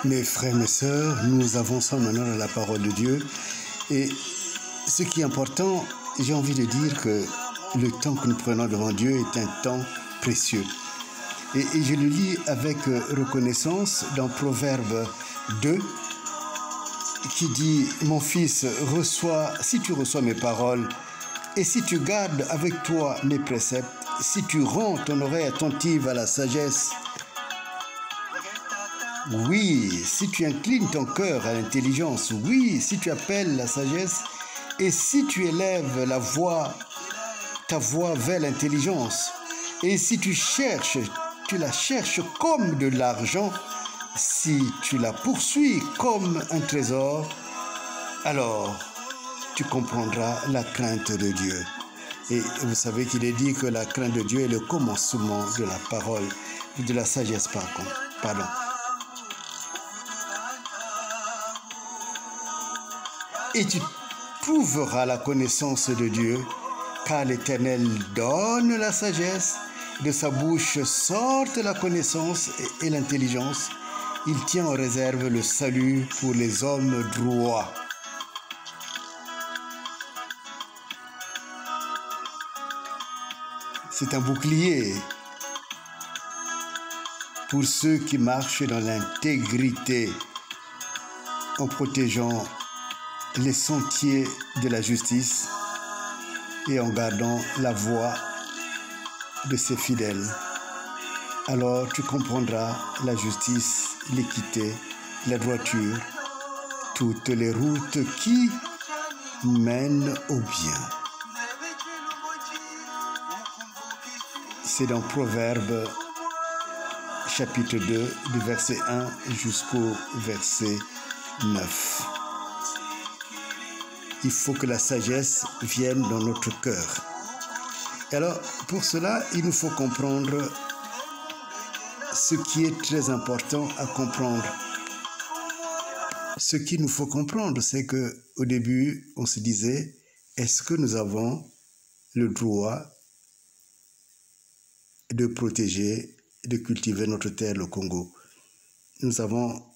Mes frères, mes sœurs, nous avançons maintenant dans la parole de Dieu. Et ce qui est important, j'ai envie de dire que le temps que nous prenons devant Dieu est un temps précieux. Et je le lis avec reconnaissance dans Proverbe 2, qui dit « Mon fils, si tu reçois mes paroles, et si tu gardes avec toi mes préceptes, si tu rends ton oreille attentive à la sagesse, oui, si tu inclines ton cœur à l'intelligence, oui, si tu appelles la sagesse, et si tu élèves ta voix vers l'intelligence, et si tu la cherches comme de l'argent, si tu la poursuis comme un trésor, alors tu comprendras la crainte de Dieu. Et vous savez qu'il est dit que la crainte de Dieu est le commencement de la parole, de la sagesse pardon. Et tu trouveras la connaissance de Dieu, car l'Éternel donne la sagesse, de sa bouche sortent la connaissance et l'intelligence. Il tient en réserve le salut pour les hommes droits. C'est un bouclier pour ceux qui marchent dans l'intégrité, en protégeant les sentiers de la justice et en gardant la voie de ses fidèles. Alors tu comprendras la justice, l'équité, la droiture, toutes les routes qui mènent au bien. C'est dans Proverbe chapitre 2, du verset 1 jusqu'au verset 9. Il faut que la sagesse vienne dans notre cœur. Et alors, pour cela, il nous faut comprendre ce qui est très important à comprendre. Ce qu'il nous faut comprendre, c'est qu'au début, on se disait, est-ce que nous avons le droit de protéger, de cultiver notre terre, le Congo? Nous avons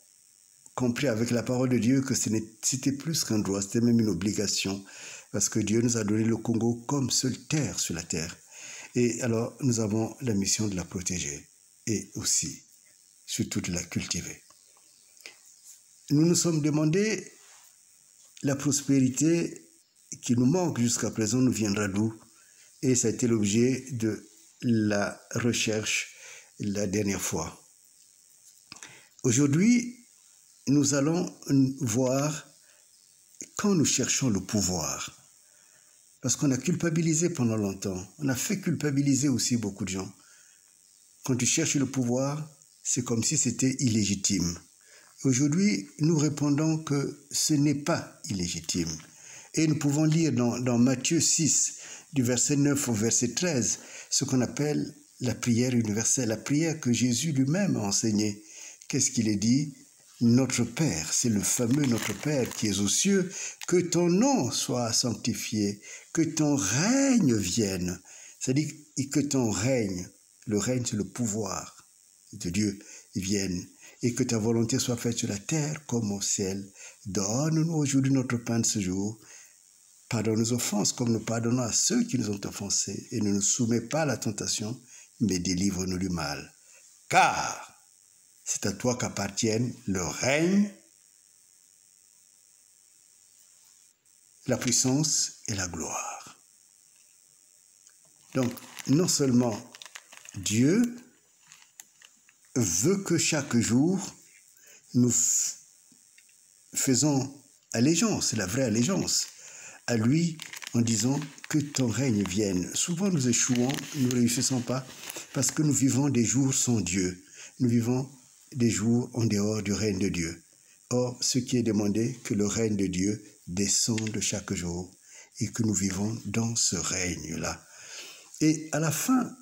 compris avec la parole de Dieu que c'était plus qu'un droit, c'était même une obligation, parce que Dieu nous a donné le Congo comme seule terre sur la terre. Et alors, nous avons la mission de la protéger et aussi, surtout, de la cultiver. Nous nous sommes demandé, la prospérité qui nous manque jusqu'à présent nous viendra d'où? Et ça a été l'objet de la recherche la dernière fois. Aujourd'hui, nous allons voir quand nous cherchons le pouvoir. Parce qu'on a culpabilisé pendant longtemps. On a fait culpabiliser aussi beaucoup de gens. Quand tu cherches le pouvoir, c'est comme si c'était illégitime. Aujourd'hui, nous répondons que ce n'est pas illégitime. Et nous pouvons lire dans Matthieu 6, du verset 9 au verset 13, ce qu'on appelle la prière universelle, la prière que Jésus lui-même a enseignée. Qu'est-ce qu'il est dit? Notre Père, c'est le fameux Notre Père qui est aux cieux, que ton nom soit sanctifié, que ton règne vienne. C'est-à-dire que ton règne, le règne c'est le pouvoir de Dieu, vienne, et que ta volonté soit faite sur la terre comme au ciel. Donne-nous aujourd'hui notre pain de ce jour. Pardonne nos offenses comme nous pardonnons à ceux qui nous ont offensés, et ne nous soumets pas à la tentation, mais délivre-nous du mal. Car c'est à toi qu'appartiennent le règne, la puissance et la gloire. Donc, non seulement Dieu veut que chaque jour, nous faisons allégeance, la vraie allégeance, à lui en disant que ton règne vienne. Souvent nous échouons, nous ne réussissons pas, parce que nous vivons des jours sans Dieu. Nous vivons des jours en dehors du règne de Dieu. Or, ce qui est demandé, que le règne de Dieu descende chaque jour et que nous vivons dans ce règne-là. Et à la fin,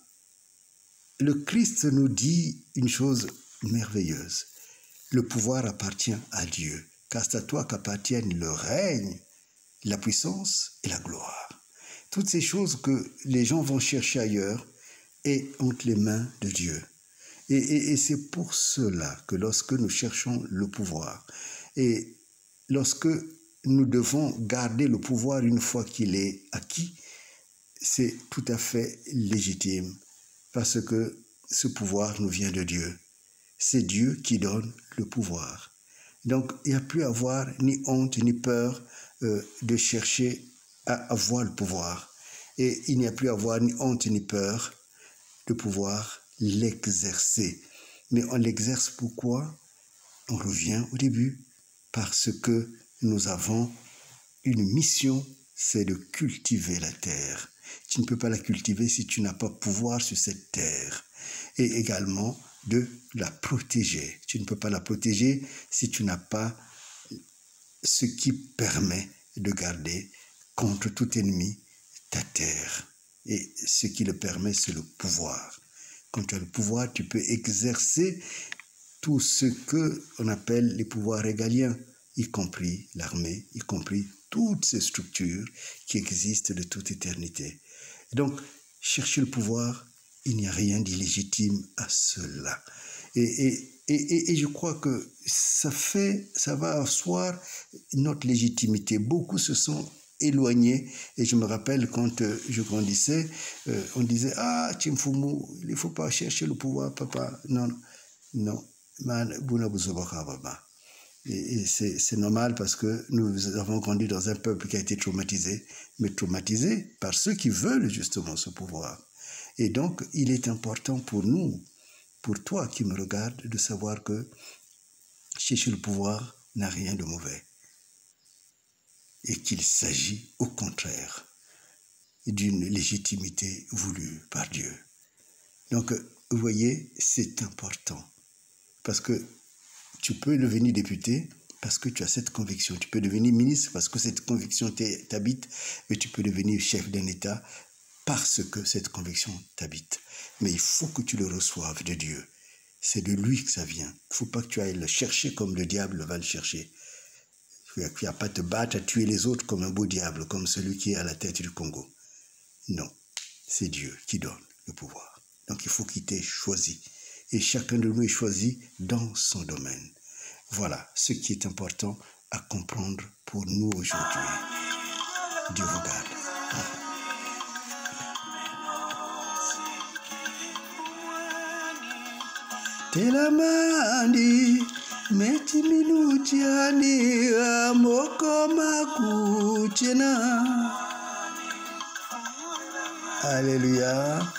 le Christ nous dit une chose merveilleuse. Le pouvoir appartient à Dieu, car c'est à toi qu'appartiennent le règne, la puissance et la gloire. Toutes ces choses que les gens vont chercher ailleurs et entre les mains de Dieu. Et c'est pour cela que lorsque nous cherchons le pouvoir, et lorsque nous devons garder le pouvoir une fois qu'il est acquis, c'est tout à fait légitime, parce que ce pouvoir nous vient de Dieu. C'est Dieu qui donne le pouvoir. Donc, il n'y a plus à avoir ni honte ni peur de chercher à avoir le pouvoir. Et il n'y a plus à avoir ni honte ni peur de pouvoir l'exercer. Mais on l'exerce pourquoi? On revient au début, parce que nous avons une mission, c'est de cultiver la terre. Tu ne peux pas la cultiver si tu n'as pas pouvoir sur cette terre. Et également de la protéger. Tu ne peux pas la protéger si tu n'as pas ce qui permet de garder contre tout ennemi ta terre. Et ce qui le permet, c'est le pouvoir. Quand tu as le pouvoir, tu peux exercer tout ce qu'on appelle les pouvoirs régaliens, y compris l'armée, y compris toutes ces structures qui existent de toute éternité. Et donc, chercher le pouvoir, il n'y a rien d'illégitime à cela. Et je crois que ça va asseoir notre légitimité. Beaucoup se sont éloignés. Et je me rappelle quand je grandissais, on disait « Ah, Timfumu, il ne faut pas chercher le pouvoir, papa. » Non, non. Et c'est normal parce que nous avons grandi dans un peuple qui a été traumatisé, mais traumatisé par ceux qui veulent justement ce pouvoir. Et donc, il est important pour nous, pour toi qui me regardes, de savoir que chercher le pouvoir n'a rien de mauvais. Et qu'il s'agit au contraire d'une légitimité voulue par Dieu. Donc, vous voyez, c'est important. Parce que tu peux devenir député parce que tu as cette conviction. Tu peux devenir ministre parce que cette conviction t'habite. Mais tu peux devenir chef d'un État parce que cette conviction t'habite. Mais il faut que tu le reçoives de Dieu. C'est de lui que ça vient. Il ne faut pas que tu ailles le chercher comme le diable va le chercher. Tu n'as pas à te battre, à tuer les autres comme un beau diable, comme celui qui est à la tête du Congo. Non, c'est Dieu qui donne le pouvoir. Donc il faut qu'il t'ait choisi. Et chacun de nous est choisi dans son domaine. Voilà ce qui est important à comprendre pour nous aujourd'hui. Dieu vous garde. Telamandi meti minuchiani amoko makuchena. Alléluia.